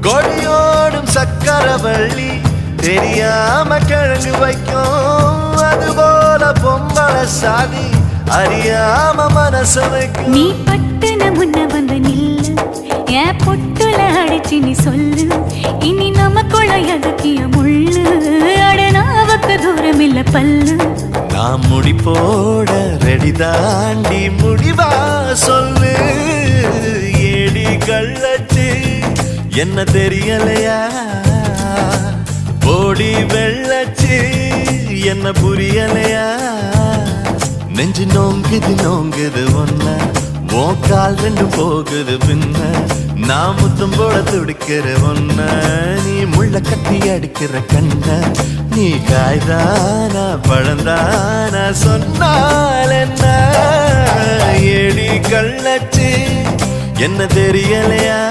கொடியோடும் சக்கரவள்ளி தெரியாம கிழங்கு வைக்கும், அதுபோல பொம்பளை சாதி அறியாம மனச வைக்கும். நீ பட்டுன முன்ன வந்து நில்லு, என் பொட்டுல அடிச்சு நீ சொல்லு, இனி நமக்குள்ள எதக்கிய முள்ளு, அடனாவுக்கு தூரம் இல்ல பல்லு. நான் முடி போட ரெடி தாண்டி முடிவா சொல்லு, ஏடி கள்ளச்சு என்ன தெரியலையா, ஓடி வெள்ளச்சு என்ன புரியலையா, நெஞ்சு நோங்குது நோங்குது ஒன்ன, உன் கால் ரெண்டு போகுது பின்ன, நான் முத்தம் போட துடிக்கிற ஒன்ன, நீ முள்ள கட்டி அடிக்கிற கண்ண, நீ காய்தானா பழந்தானா சொன்னால் என்ன, ஏடி கள்ளச்சு என்ன தெரியலையா.